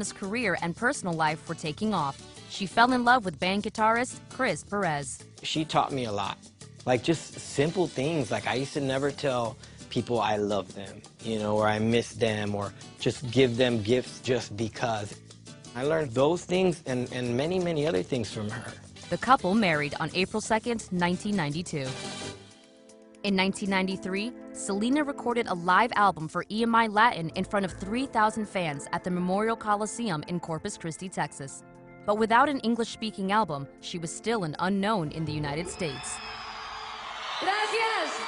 His career and personal life were taking off. She fell in love with band guitarist Chris Perez. She taught me a lot, like just simple things. Like I used to never tell people I love them, you know, or I miss them, or just give them gifts just because. I learned those things and many, many other things from her. The couple married on April 2nd, 1992. In 1993, Selena recorded a live album for EMI Latin in front of 3,000 fans at the Memorial Coliseum in Corpus Christi, Texas. But without an English-speaking album, she was still an unknown in the United States. Gracias.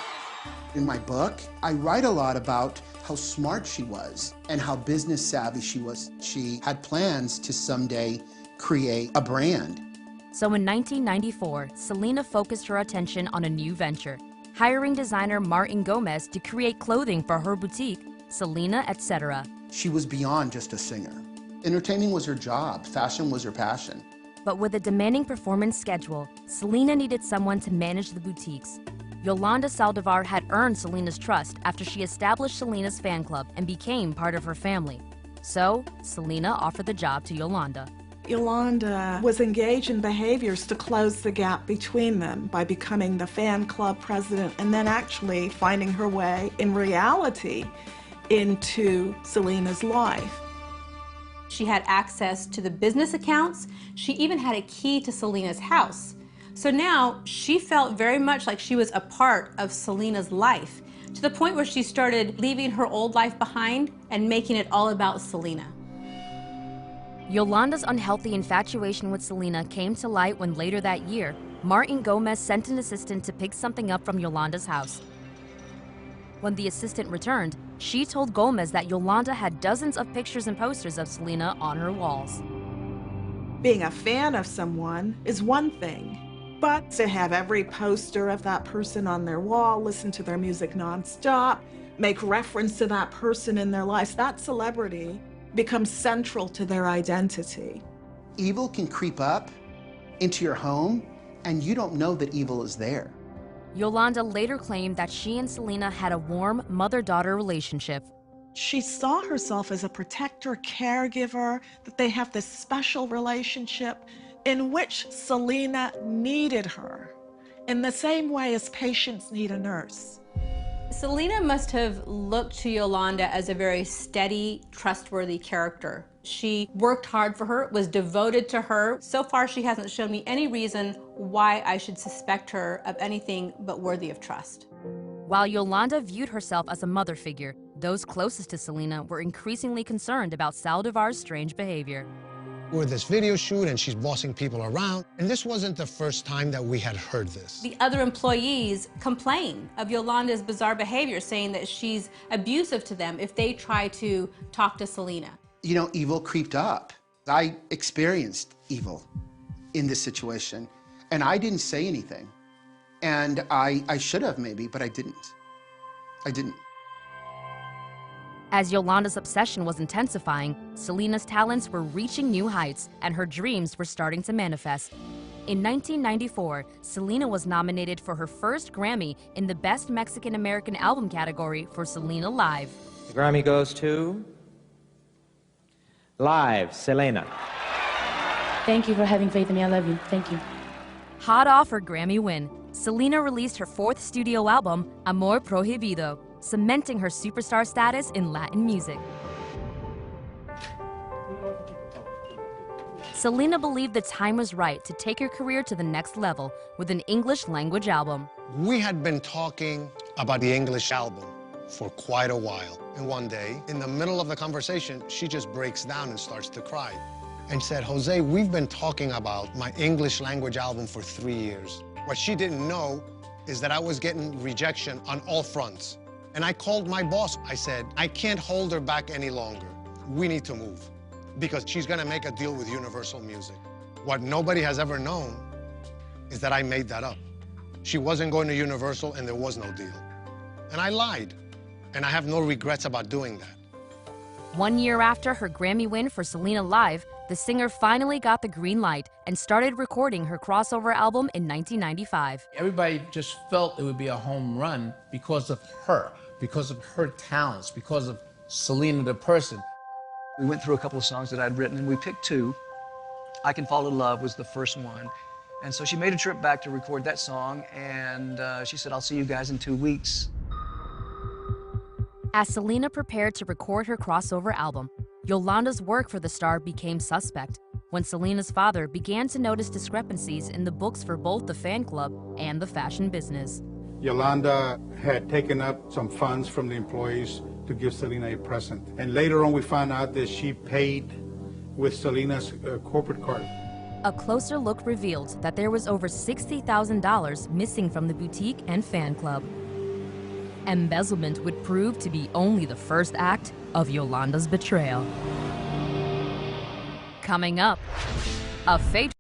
In my book, I write a lot about how smart she was and how business savvy she was. She had plans to someday create a brand. So in 1994, Selena focused her attention on a new venture, hiring designer Martin Gomez to create clothing for her boutique, Selena Etc. She was beyond just a singer. Entertaining was her job, fashion was her passion. But with a demanding performance schedule, Selena needed someone to manage the boutiques. Yolanda Saldivar had earned Selena's trust after she established Selena's fan club and became part of her family. So, Selena offered the job to Yolanda. Yolanda was engaged in behaviors to close the gap between them by becoming the fan club president and then actually finding her way, in reality, into Selena's life. She had access to the business accounts. She even had a key to Selena's house. So now she felt very much like she was a part of Selena's life, to the point where she started leaving her old life behind and making it all about Selena. Yolanda's unhealthy infatuation with Selena came to light when later that year, Martin Gomez sent an assistant to pick something up from Yolanda's house. When the assistant returned, she told Gomez that Yolanda had dozens of pictures and posters of Selena on her walls. Being a fan of someone is one thing, but to have every poster of that person on their wall, listen to their music nonstop, make reference to that person in their lives, that celebrity becomes central to their identity. Evil can creep up into your home and you don't know that evil is there. Yolanda later claimed that she and Selena had a warm mother-daughter relationship. She saw herself as a protector, caregiver, that they have this special relationship in which Selena needed her, in the same way as patients need a nurse. Selena must have looked to Yolanda as a very steady, trustworthy character. She worked hard for her, was devoted to her. So far, she hasn't shown me any reason why I should suspect her of anything but worthy of trust. While Yolanda viewed herself as a mother figure, those closest to Selena were increasingly concerned about Saldivar's strange behavior. We're at this video shoot and she's bossing people around, and this wasn't the first time that we had heard this. The other employees complain of Yolanda's bizarre behavior, saying that she's abusive to them if they try to talk to Selena. You know, evil creeped up. I experienced evil in this situation, and I didn't say anything. And I should have maybe, but I didn't. I didn't. As Yolanda's obsession was intensifying, Selena's talents were reaching new heights and her dreams were starting to manifest. In 1994, Selena was nominated for her first Grammy in the Best Mexican American Album category for Selena Live. The Grammy goes to Live, Selena. Thank you for having faith in me. I love you. Thank you. Hot off her Grammy win, Selena released her fourth studio album, Amor Prohibido, cementing her superstar status in Latin music. Selena believed the time was right to take her career to the next level with an English language album. We had been talking about the English album for quite a while. And one day, in the middle of the conversation, she just breaks down and starts to cry and said, Jose, we've been talking about my English language album for 3 years. What she didn't know is that I was getting rejection on all fronts. And I called my boss. I said, I can't hold her back any longer. We need to move because she's gonna make a deal with Universal Music. What nobody has ever known is that I made that up. She wasn't going to Universal and there was no deal. And I lied. And I have no regrets about doing that. 1 year after her Grammy win for Selena Live, the singer finally got the green light and started recording her crossover album in 1995. Everybody just felt it would be a home run because of her talents, because of Selena the person. We went through a couple of songs that I'd written, and we picked two. I Can Fall in Love was the first one. And so she made a trip back to record that song, and she said, I'll see you guys in 2 weeks. As Selena prepared to record her crossover album, Yolanda's work for the star became suspect when Selena's father began to notice discrepancies in the books for both the fan club and the fashion business. Yolanda had taken up some funds from the employees to give Selena a present. And later on we found out that she paid with Selena's corporate card. A closer look revealed that there was over $60,000 missing from the boutique and fan club. Embezzlement would prove to be only the first act of Yolanda's betrayal. Coming up, a fate